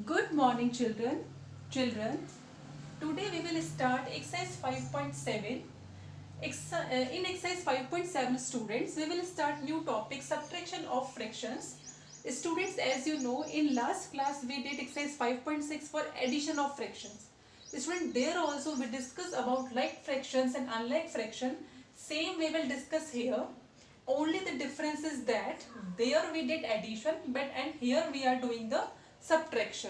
Good morning children. Today we will start exercise 5.7. In exercise 5.7 students, we will start new topic subtraction of fractions. Students, as you know, in last class we did exercise 5.6 for addition of fractions. Student, there also we discuss about like fractions and unlike fraction. Same we will discuss here. Only the difference is that there we did addition and here we are doing the subtraction.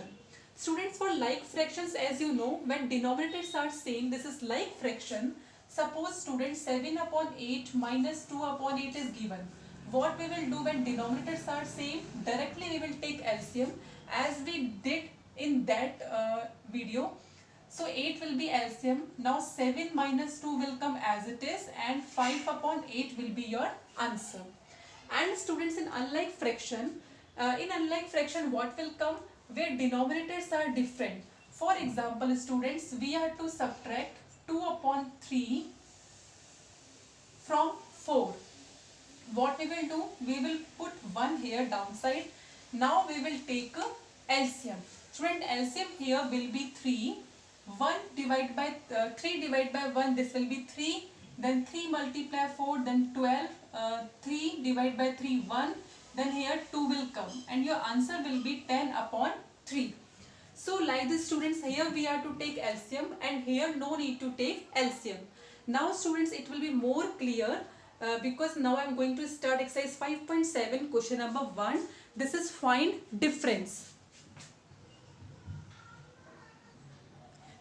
Students, for like fractions, as you know, when denominators are same, this is like fraction. Suppose students 7 upon 8 minus 2 upon 8 is given. What we will do when denominators are same? Directly we will take LCM as we did in that video. So 8 will be LCM. Now 7 minus 2 will come as it is and 5 upon 8 will be your answer. And students, in unlike fraction, what will come? Where denominators are different. For example, students, we are to subtract 2 upon 3 from 4. What we will do? We will put 1 here downside. Now we will take LCM. Student, LCM here will be 3. 1 divided by 3 divided by 1, this will be 3. Then 3 multiply 4, then 12. 3 divided by 3, 1. Then here 2 will come and your answer will be 10 upon 3. So like this students, here we are to take LCM and here no need to take LCM. Now students, it will be more clear because now I am going to start exercise 5.7 question number 1. This is find difference.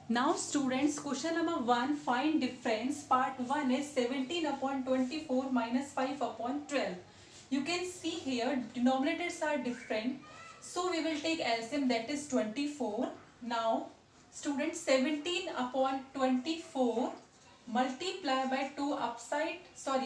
Now students, question number 1, find difference. Part 1 is 17 upon 24 minus 5 upon 12. You can see here denominators are different. So we will take LCM, that is 24. Now students, 17 upon 24 multiply by 2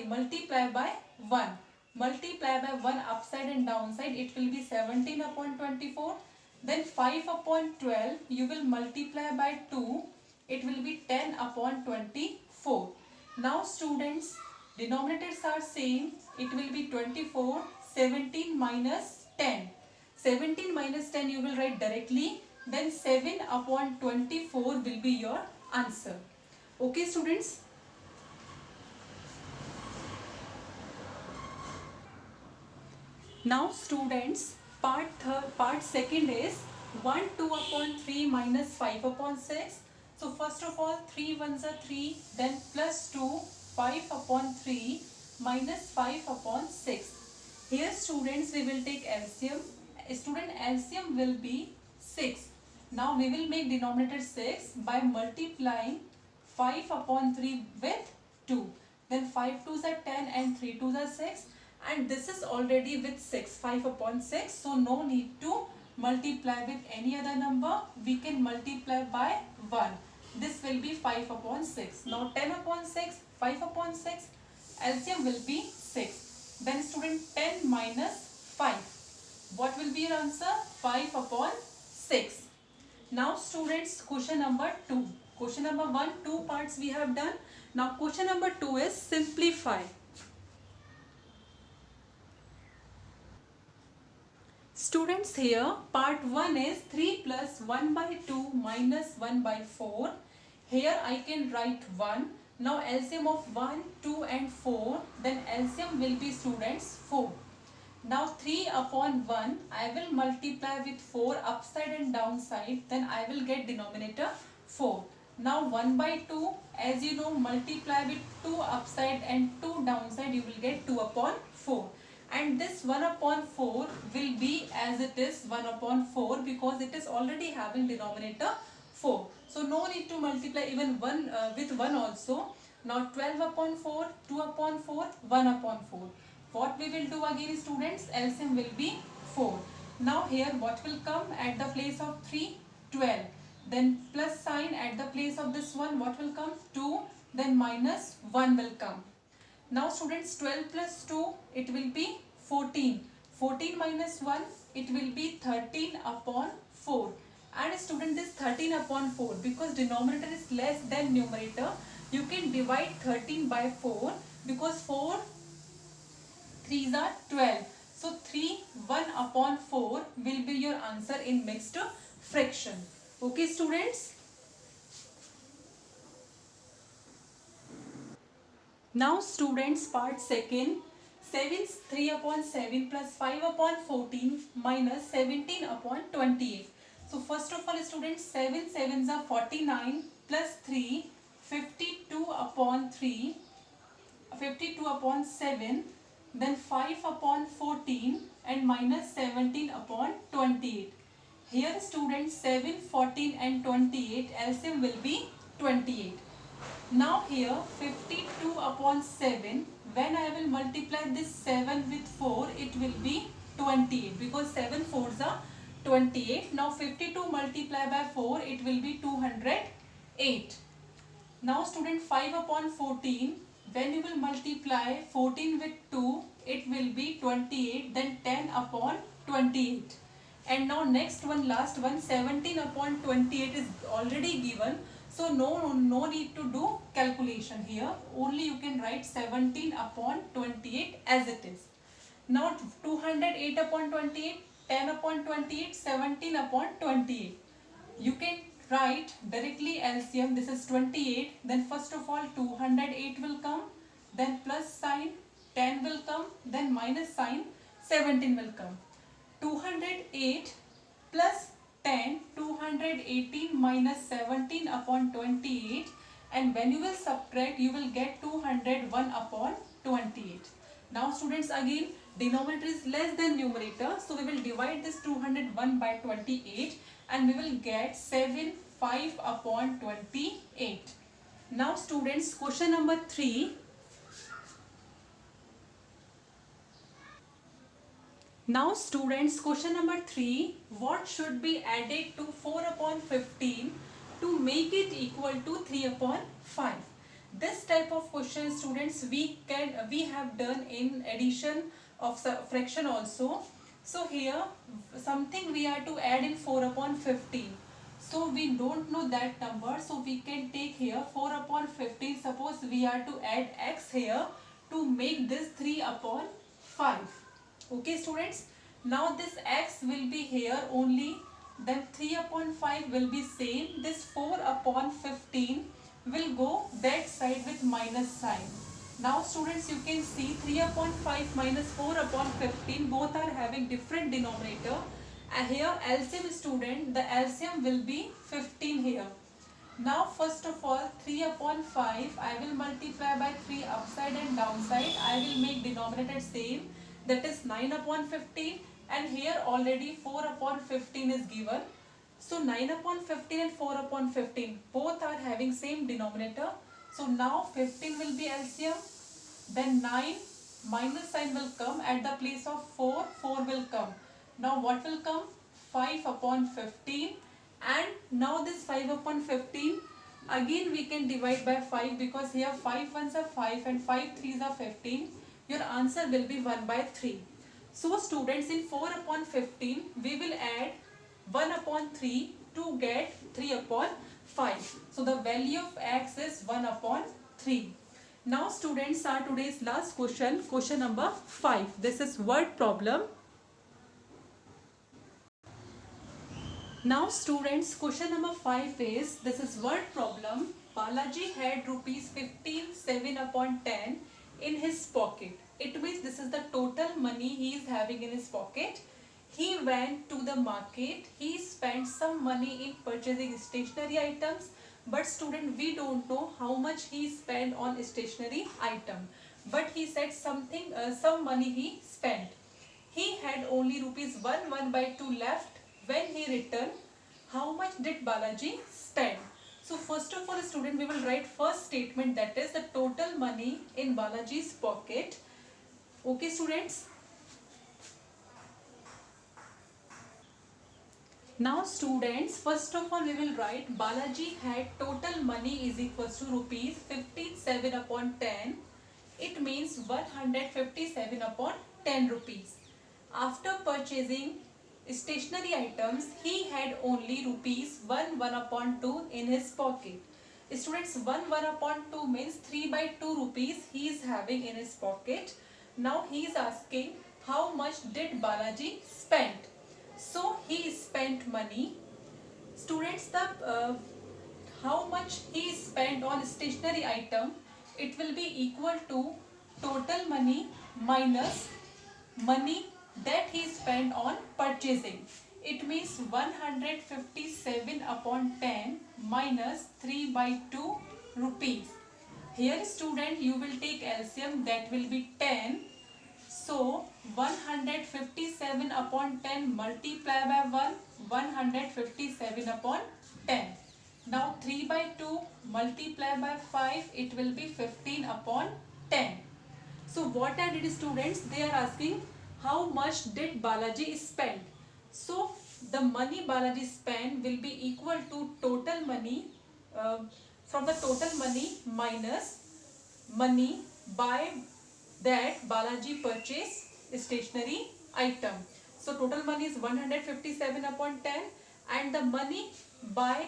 multiply by 1. Multiply by 1 upside and downside, it will be 17 upon 24. Then 5 upon 12, you will multiply by 2, it will be 10 upon 24. Now students, denominators are same, it will be 24, 17 minus 10. 17 minus 10 you will write directly, then 7 upon 24 will be your answer. Okay students? Now students, part second is 1 2 upon 3 minus 5 upon 6. So first of all, 3 ones are 3, then plus 2, 5 upon 3 minus 5 upon 6. Here students, we will take LCM. Student, LCM will be 6. Now we will make denominator 6 by multiplying 5 upon 3 with 2. Then 5 2s are 10 and 3 2s are 6. And this is already with 6, 5 upon 6. So no need to multiply with any other number. We can multiply by 1. This will be 5 upon 6. Now 10 upon 6, 5 upon 6. LCM will be 6. Then student, 10 minus 5. What will be your answer? 5 upon 6. Now students, question number 2. Question number 1, 2 parts we have done. Now question number 2 is simplify. Students, here part 1 is 3 plus 1 by 2 minus 1 by 4. Here I can write 1. Now LCM of 1, 2 and 4. Then LCM will be students 4. Now 3 upon 1, I will multiply with 4 upside and downside. Then I will get denominator 4. Now 1 by 2, as you know, multiply with 2 upside and 2 downside, you will get 2 upon 4. And this 1 upon 4 will be as it is 1 upon 4 because it is already having denominator 4. So no need to multiply even 1 with 1 also. Now 12 upon 4, 2 upon 4, 1 upon 4. What we will do again students? LCM will be 4. Now here what will come at the place of 3? 12. Then plus sign at the place of this one, what will come? 2. Then minus 1 will come. Now students, 12 plus 2, it will be 14. 14 minus 1, it will be 13 upon 4. And student, this 13 upon 4, because denominator is less than numerator, you can divide 13 by 4 because 4 3s are 12. So 3, 1 upon 4 will be your answer in mixed fraction. Okay students. Now students, part second. 7 is 3 upon 7 plus 5 upon 14 minus 17 upon 28. So first of all students, 7 sevens are 49 plus 3, 52 upon 3, 52 upon 7, then 5 upon 14 and minus 17 upon 28. Here students, 7, 14 and 28, LCM will be 28. Now here 52 upon 7, when I will multiply this 7 with 4, it will be 28 because 7 fours are 28. Now 52 multiplied by 4, it will be 208. Now student, 5 upon 14, when you will multiply 14 with 2, it will be 28, then 10 upon 28. And now next one, last one, 17 upon 28 is already given. So no need to do calculation here. Only you can write 17 upon 28 as it is. Now 208 upon 28, 10 upon 28, 17 upon 28. You can write directly LCM. This is 28. Then first of all 208 will come. Then plus sign 10 will come. Then minus sign 17 will come. 208 plus 10, 218 minus 17 upon 28, and when you will subtract, you will get 201 upon 28. Now students, again denominator is less than numerator, so we will divide this 201 by 28 and we will get 75 upon 28. Now students, question number 3. Now students, question number 3, what should be added to 4 upon 15 to make it equal to 3 upon 5? This type of question students we have done in addition of fraction also. So here something we are to add in 4 upon 15. So we don't know that number, so we can take here 4 upon 15. Suppose we are to add x here to make this 3 upon 5. Okay students, now this x will be here only, then 3 upon 5 will be same. This 4 upon 15 will go that side with minus sign. Now students, you can see 3 upon 5 minus 4 upon 15, both are having different denominator. And here LCM student, the LCM will be 15 here. Now first of all 3 upon 5, I will multiply by 3 upside and downside. I will make denominator same. That is 9 upon 15, and here already 4 upon 15 is given. So 9 upon 15 and 4 upon 15 both are having same denominator. So now 15 will be LCM. Then 9 minus sign will come at the place of 4, 4 will come. Now what will come? 5 upon 15, and now this 5 upon 15 again we can divide by 5 because here 5 ones are 5 and 5 threes are 15. Your answer will be 1 by 3. So students, in 4 upon 15, we will add 1 upon 3 to get 3 upon 5. So the value of x is 1 upon 3. Now students, our today's last question, question number 5. This is word problem. Now students, question number 5 is, this is word problem. Balaji had rupees 15, 7 upon 10 in his pocket. It means this is the total money he is having in his pocket. He went to the market. He spent some money in purchasing stationery items. But student, we don't know how much he spent on stationery item. But he said something, some money he spent. He had only rupees 1 by 2 left when he returned. How much did Balaji spend? So first of all student, we will write first statement, that is the total money in Balaji's pocket. Okay students. Now students, first of all we will write Balaji had total money is equals to rupees 57 upon 10. It means 157 upon 10 rupees. After purchasing stationery items, he had only rupees 1 upon 2 in his pocket. Students, 1 upon 2 means 3 by 2 rupees he is having in his pocket. Now he is asking how much did Balaji spend. So he spent money Students, the how much he spent on stationery item, it will be equal to total money minus money that he spent on purchasing. It means 157 upon 10 minus 3 by 2 rupees. Here student, you will take LCM, that will be 10. So 157 upon 10 multiply by 1, 157 upon 10. Now 3 by 2 multiply by 5, it will be 15 upon 10. So what I did, students, they are asking how much did Balaji spend. So the money Balaji spent will be equal to total money, from the total money minus money by that Balaji purchased stationery item. So total money is 157 upon 10 and the money by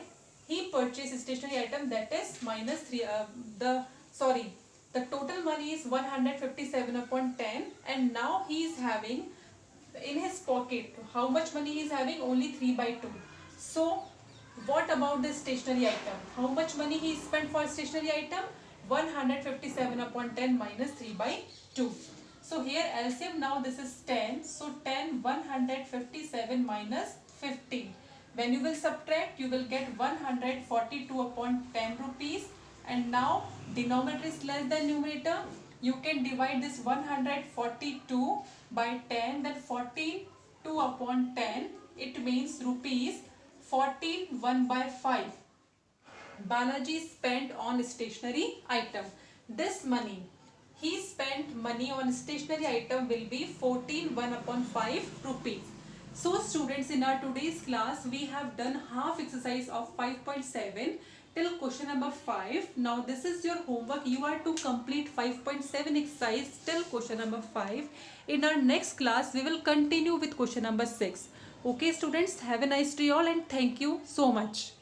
he purchased stationery item, that is minus 3, the total money is 157 upon 10 and now he is having in his pocket, how much money he is having? Only 3 by 2. So what about the stationery item? How much money he spent for stationery item? 157 upon 10 minus 3 by 2. So here LCM, now this is 10. So 10, 157 minus 15. When you will subtract, you will get 142 upon 10 rupees. And now denominator is less than numerator. You can divide this 142 by 10, then 42 upon 10. It means rupees 14, 1 by 5. Balaji spent on stationery item. This money, he spent money on stationery item will be 14, 1 upon 5 rupees. So students, in our today's class, we have done half exercise of 5.7 till question number 5. Now this is your homework. You are to complete 5.7 exercise till question number 5. In our next class, we will continue with question number 6. Okay students, have a nice day all and thank you so much.